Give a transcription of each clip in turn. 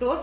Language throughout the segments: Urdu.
2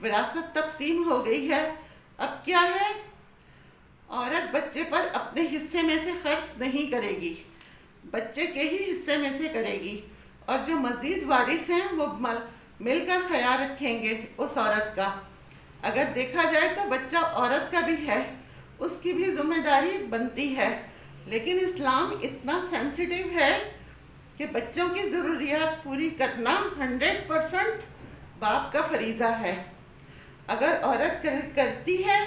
وراثت تقسیم ہو گئی ہے، اب کیا ہے؟ عورت بچے پر اپنے حصے میں سے خرچ نہیں کرے گی، بچے کے ہی حصے میں سے کرے گی، اور جو مزید وارث ہیں وہ مل کر خیال رکھیں گے اس عورت کا۔ اگر دیکھا جائے تو بچہ عورت کا بھی ہے، اس کی بھی ذمہ داری بنتی ہے، لیکن اسلام اتنا سینسیٹیو ہے کہ بچوں کی ضروریات پوری کرنا 100% باپ کا فریضہ ہے۔ اگر عورت کرتی ہے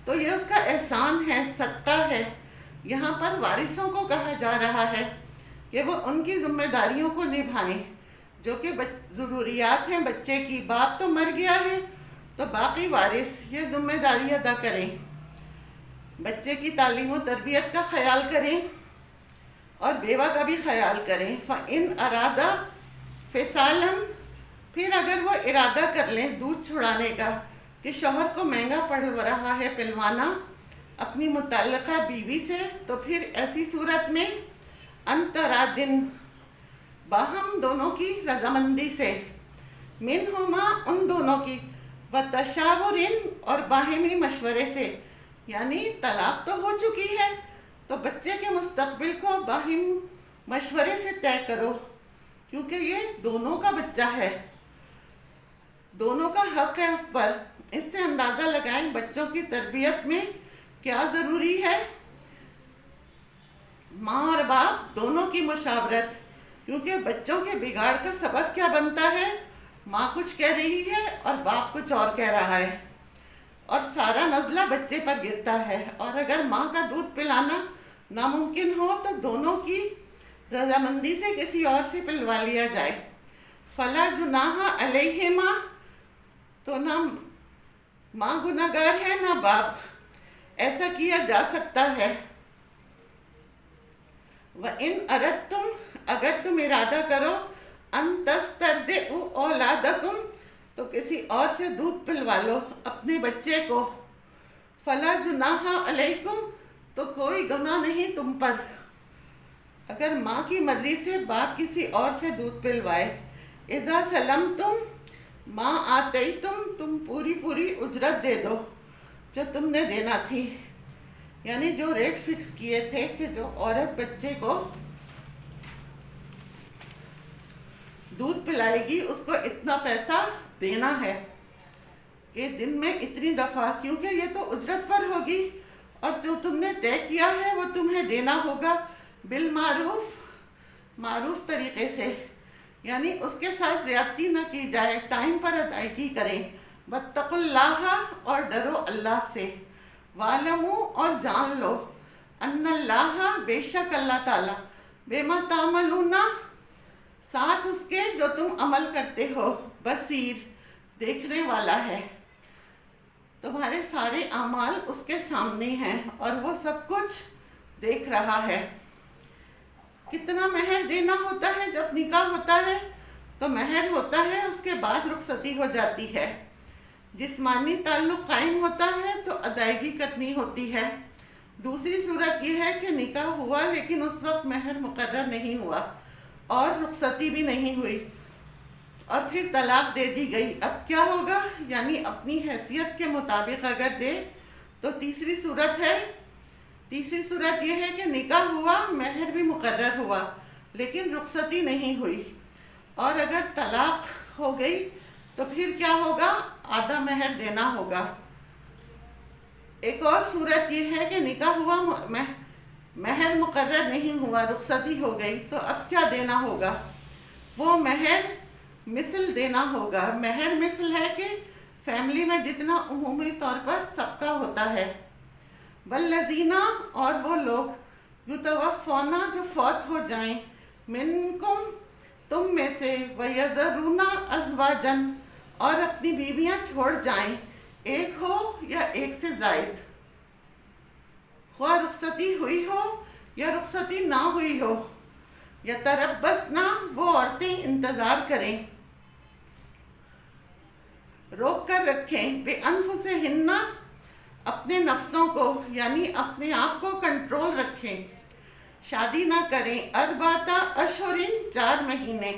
تو یہ اس کا احسان ہے، صدقہ ہے۔ یہاں پر وارثوں کو کہا جا رہا ہے کہ وہ ان کی ذمہ داریوں کو نبھائیں جو کہ ضروریات ہیں بچے کی۔ باپ تو مر گیا ہے تو باقی وارث یہ ذمہ داری ادا کریں، بچے کی تعلیم و تربیت کا خیال کریں اور بیوہ کا بھی خیال کریں۔ فَإِنْ أَرَادَ فِصَالًا، پھر اگر وہ ارادہ کر لیں دودھ چھڑانے کا کہ شوہر کو مہنگا پڑ رہا ہے پلوانا اپنی متعلقہ بیوی سے، تو پھر ایسی صورت میں انترادن، باہم دونوں کی رضامندی سے، منہما ان دونوں کی، وتشاورن اور باہمی مشورے سے، یعنی طلاق تو ہو چکی ہے تو بچے کے مستقبل کو باہم مشورے سے طے کرو، کیونکہ یہ دونوں کا بچہ ہے، دونوں کا حق ہے اس پر۔ اس سے اندازہ لگائیں بچوں کی تربیت میں کیا ضروری ہے۔ ماں اور باپ دونوں کی مشاورت، کیونکہ بچوں کے بگاڑ کا سبب کیا بنتا ہے؟ ماں کچھ کہہ رہی ہے اور باپ کچھ اور کہہ رہا ہے، اور سارا نزلہ بچے پر گرتا ہے۔ اور اگر ماں کا دودھ پلانا ناممکن ہو تو دونوں کی رضامندی سے کسی اور سے پلوا لیا جائے۔ فلا جناح علیہما، تو نہ ماں گناہ گار ہے نہ باپ، ایسا کیا جا سکتا ہے۔ وَإِنْ أَرَدْتُمْ، اگر تم ارادہ کرو، أَن تَسْتَرْضِعُوا أَوْلَادَكُمْ، تو کسی اور سے دودھ پلوا لو اپنے بچے کو، فَلَا جُنَاحَ عَلَيْكُمْ، تو کوئی گناہ نہیں تم پر۔ اگر ماں کی مرضی سے باپ کسی اور سے دودھ پلوائے، اذا سلمتم ما آتیتم، تم پوری اجرت دے دو جو تم نے دینا تھی، یعنی جو ریٹ فکس کیے تھے کہ جو عورت بچے کو دودھ پلائے گی اس کو اتنا پیسہ دینا ہے کہ دن میں اتنی دفعہ، کیونکہ یہ تو اجرت پر ہوگی، اور جو تم نے طے کیا ہے وہ تمہیں دینا ہوگا بالمعروف، معروف طریقے سے، یعنی اس کے ساتھ زیادتی نہ کی جائے، ٹائم پر ادائیگی کریں۔ واتقوا اللہ، اور ڈرو اللہ سے، وَاعْلَمُوا، اور جان لو، ان اللہ، بے شک اللہ تعالیٰ، بما تعملون، ساتھ اس کے جو تم عمل کرتے ہو، بصیر، دیکھنے والا ہے۔ تمہارے سارے اعمال اس کے سامنے ہیں اور وہ سب کچھ دیکھ رہا ہے۔ کتنا مہر دینا ہوتا ہے جب نکاح ہوتا ہے؟ تو مہر ہوتا ہے، اس کے بعد رخصتی ہو جاتی ہے۔ جسمانی تعلق قائم ہوتا ہے تو ادائیگی کرنی ہوتی ہے۔ دوسری صورت یہ ہے کہ نکاح ہوا لیکن اس وقت مہر مقرر نہیں ہوا اور رخصتی بھی نہیں ہوئی اور پھر طلاق دے دی گئی، اب کیا ہوگا؟ یعنی اپنی حیثیت کے مطابق اگر دے تو تیسری صورت ہے۔ تیسری صورت یہ ہے کہ نکاح ہوا، مہر بھی مقرر ہوا لیکن رخصتی نہیں ہوئی، اور اگر طلاق ہو گئی تو پھر کیا ہوگا؟ آدھا مہر دینا ہوگا۔ ایک اور صورت یہ ہے کہ نکاح ہوا، مہر مقرر نہیں ہوا، رخصتی ہو گئی، تو اب کیا دینا ہوگا؟ وہ مہر مثل دینا ہوگا۔ مہر مثل ہے کہ فیملی میں جتنا عمومی طور پر سب کا ہوتا ہے۔ والذین، اور وہ لوگ، یتوفون، جو فوت ہو جائیں، منکم، تم میں سے، ویذرون ازواجا، اور اپنی بیویاں چھوڑ جائیں، ایک ہو یا ایک سے زائد، خواہ رخصتی ہوئی ہو یا رخصتی نہ ہوئی ہو، یتربصن، وہ عورتیں انتظار کریں، روک کر رکھیں، بانفسہن، اپنے نفسوں کو، یعنی اپنے آپ کو کنٹرول رکھیں، شادی نہ کریں، اربعۃ اشہر، 4 مہینے،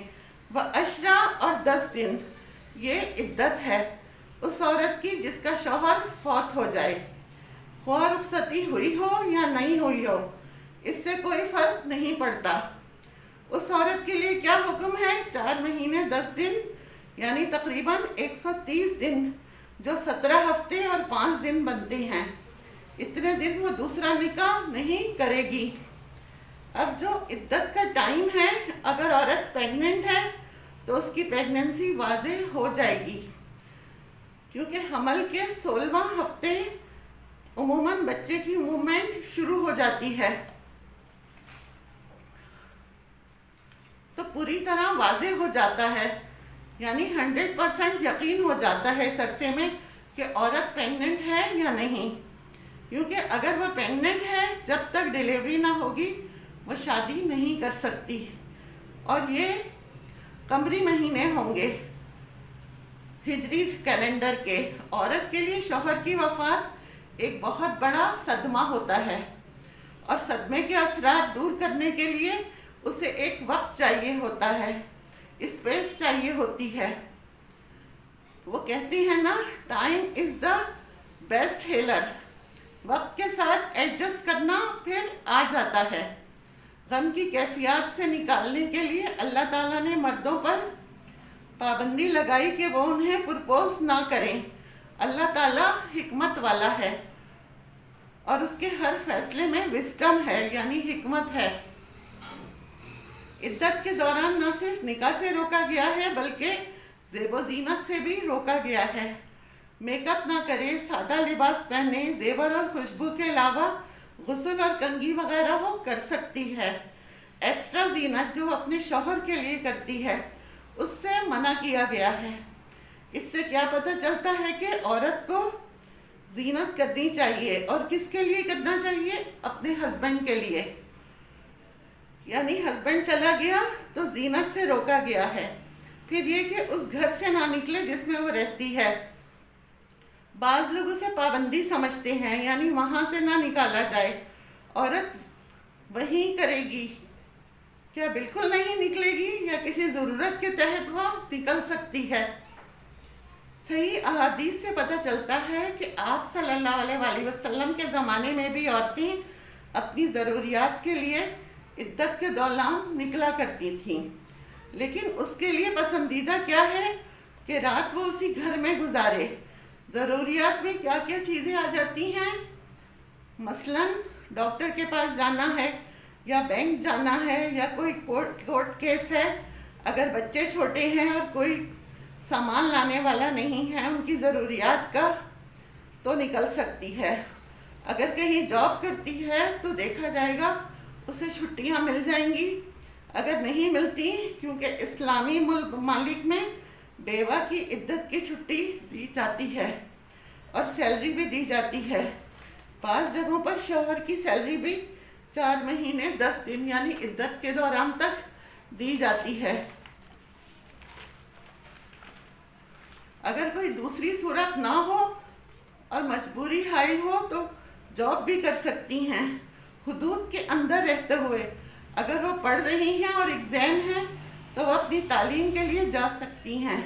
و عشرہ، اور 10 دن، یہ عدت ہے۔ اس اس عورت کی جس کا شوہر فوت ہو جائے، خواہ رخصتی ہوئی ہو یا نہیں ہوئی ہو، اس سے کوئی فرق نہیں پڑتا۔ اس عورت کے لیے کیا حکم ہے؟ 4 مہینے 10 دن یعنی تقریباً 130 دن، جو 17 ہفتے اور 5 دن بنتے ہیں، اتنے دن وہ دوسرا نکاح نہیں کرے گی۔ اب جو عدت کا ٹائم ہے، اگر عورت پیگننٹ ہے تو اس کی پیگننسی واضح ہو جائے گی، کیونکہ حمل کے 16واں ہفتے عموماً بچے کی موومنٹ شروع ہو جاتی ہے، تو پوری طرح واضح ہو جاتا ہے، یعنی 100% یقین ہو جاتا ہے اس عرصے میں کہ عورت پیگننٹ ہے یا نہیں، کیونکہ اگر وہ پیگننٹ ہے جب تک ڈیلیوری نہ ہوگی وہ شادی نہیں کر سکتی، اور یہ قمری مہینے ہوں گے ہجری کیلنڈر کے۔ عورت کے لیے شوہر کی وفات ایک بہت بڑا صدمہ ہوتا ہے، اور صدمے کے اثرات دور کرنے کے لیے اسے ایک وقت چاہیے ہوتا ہے، اسپیس چاہیے ہوتی ہے۔ وہ کہتی ہیں نا، time is the best healer, وقت کے ساتھ ایڈجسٹ کرنا پھر آ جاتا ہے۔ غم کی کیفیات سے نکالنے کے لیے اللہ تعالیٰ نے مردوں پر پابندی لگائی کہ وہ انہیں پرپوز نہ کریں۔ اللہ تعالیٰ حکمت والا ہے، اور اس کے ہر فیصلے میں وزڈم ہے، یعنی حکمت ہے۔ عدت کے دوران نہ صرف نکاح سے روکا گیا ہے بلکہ زیب و زینت سے بھی روکا گیا ہے۔ میک اپ نہ کرے، سادہ لباس پہنے، زیور اور خوشبو کے علاوہ غسل اور کنگھی وغیرہ وہ کر سکتی ہے۔ ایکسٹرا زینت جو اپنے شوہر کے لیے کرتی ہے اس سے منع کیا گیا ہے۔ اس سے کیا پتہ چلتا ہے کہ عورت کو زینت کرنی چاہیے، اور کس کے لیے کرنا چاہیے؟ اپنے ہسبینڈ کے لیے، یعنی ہسبینڈ چلا گیا تو زینت سے روکا گیا ہے۔ پھر یہ کہ اس گھر سے نہ نکلے جس میں وہ رہتی ہے۔ بعض لوگ اسے پابندی سمجھتے ہیں، یعنی وہاں سے نہ نکالا جائے، عورت وہیں کرے گی۔ کیا بالکل نہیں نکلے گی، یا کسی ضرورت کے تحت وہ نکل سکتی ہے؟ صحیح احادیث سے پتہ چلتا ہے کہ آپ صلی اللہ علیہ وآلہ وسلم کے زمانے میں بھی عورتیں اپنی ضروریات کے لیے عدت کے دوران نکلا کرتی تھیں، لیکن اس کے لیے پسندیدہ کیا ہے کہ رات وہ اسی گھر میں گزارے۔ ضروریات میں کیا کیا چیزیں آ جاتی ہیں؟ مثلاً ڈاکٹر کے پاس جانا ہے، یا بینک جانا ہے، یا کوئی کورٹ کیس ہے، اگر بچے چھوٹے ہیں اور کوئی سامان لانے والا نہیں ہے ان کی ضروریات کا، تو نکل سکتی ہے۔ اگر کہیں جاب کرتی ہے تو دیکھا جائے گا اسے چھٹیاں مل جائیں گی۔ اگر نہیں ملتی، کیونکہ اسلامی ممالک میں بیوہ کی عدت کی چھٹی دی جاتی ہے اور سیلری بھی دی جاتی ہے۔ بعض جگہوں پر شوہر کی سیلری بھی 4 مہینے 10 دن یعنی عدت کے دوران تک دی جاتی ہے۔ اگر کوئی دوسری صورت نہ ہو اور مجبوری حائل ہو تو جاب بھی کر سکتی ہیں، حدود کے اندر رہتے ہوئے۔ اگر وہ پڑھ رہی ہیں اور ایگزام ہے تو وہ اپنی تعلیم کے لیے جا سکتی ہیں۔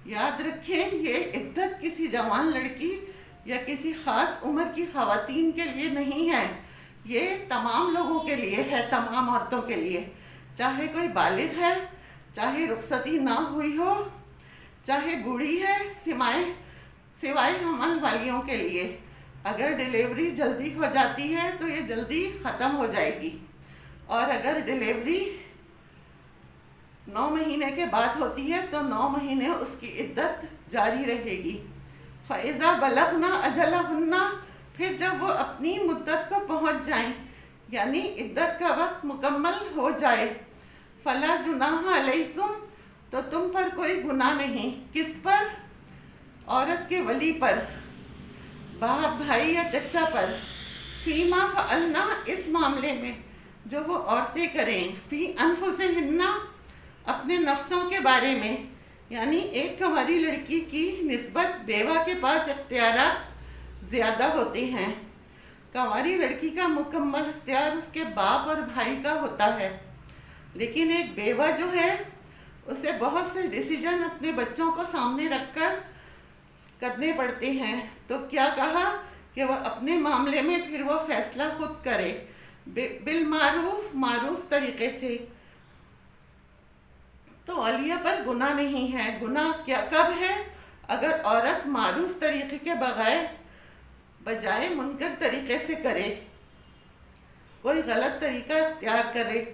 یاد رکھیں، یہ عدت کسی جوان لڑکی یا کسی خاص عمر کی خواتین کے لیے نہیں ہے، یہ تمام لوگوں کے لیے ہے، تمام عورتوں کے لیے، چاہے کوئی بالغ ہے، چاہے رخصتی نہ ہوئی ہو، چاہے بوڑھی ہے، سوائے حمل والیوں کے لیے۔ اگر ڈیلیوری جلدی ہو جاتی ہے تو یہ جلدی ختم ہو جائے گی، اور اگر ڈیلیوری 9 مہینے کے بعد ہوتی ہے تو 9 مہینے اس کی عدت جاری رہے گی۔ فَإِذَا بَلَغْنَا أَجَلَهُنَّ، پھر جب وہ اپنی مدت کو پہنچ جائیں، یعنی عدت کا وقت مکمل ہو جائے، فَلَا جُنَاحَ عَلَيْكُمْ، تو تم پر کوئی گناہ نہیں۔ کس پر؟ عورت کے ولی پر، باپ، بھائی یا چچا پر، فیما فعلنا، اس معاملے میں جو وہ عورتیں کریں، فی انفسہن، اپنے نفسوں کے بارے میں، یعنی ایک کنواری لڑکی کی نسبت بیوہ کے پاس اختیارات زیادہ ہوتے ہیں۔ کنواری لڑکی کا مکمل اختیار اس کے باپ اور بھائی کا ہوتا ہے، لیکن ایک بیوہ جو ہے اسے بہت سے ڈیسیجن اپنے بچوں کو سامنے رکھ کر کرنے پڑتے ہیں، تو کیا کہا کہ وہ اپنے معاملے میں پھر وہ فیصلہ خود کرے، بالمعروف، معروف طریقے سے۔ تو عالیہ پر گناہ نہیں ہے۔ گناہ کیا کب ہے؟ اگر عورت معروف طریقے کے بجائے منکر طریقے سے کرے، کوئی غلط طریقہ اختیار کرے۔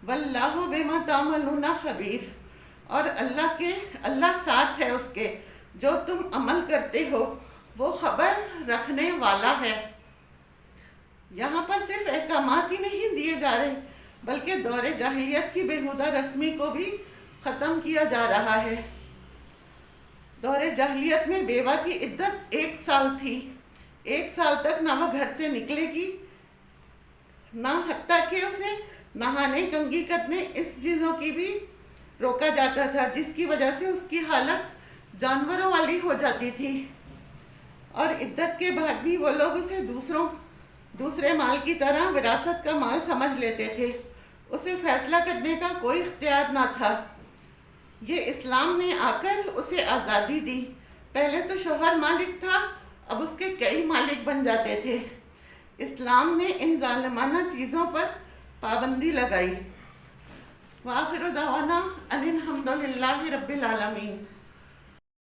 واللہ بما تعملون خبیر، اور اللہ ساتھ ہے اس کے جو تم عمل کرتے ہو، وہ خبر رکھنے والا ہے۔ یہاں پر صرف احکامات ہی نہیں دیے جا رہے، بلکہ دور جاہلیت کی بیہودہ رسمی کو بھی ختم کیا جا رہا ہے۔ دور جاہلیت میں بیوہ کی عدت 1 سال تھی۔ 1 سال تک نہ وہ گھر سے نکلے گی، نہ حتیٰ کہ اسے نہانے، کنگھی کرنے، اس چیزوں کی بھی روکا جاتا تھا، جس کی وجہ سے اس کی حالت جانوروں والی ہو جاتی تھی، اور عدت کے بعد بھی وہ لوگ اسے دوسرے مال کی طرح وراثت کا مال سمجھ لیتے تھے۔ اسے فیصلہ کرنے کا کوئی اختیار نہ تھا۔ یہ اسلام نے آ کر اسے آزادی دی۔ پہلے تو شوہر مالک تھا، اب اس کے کئی مالک بن جاتے تھے۔ اسلام نے ان ظالمانہ چیزوں پر پابندی لگائی۔ وآخر دعوانا ان الحمد للہ رب العالمین۔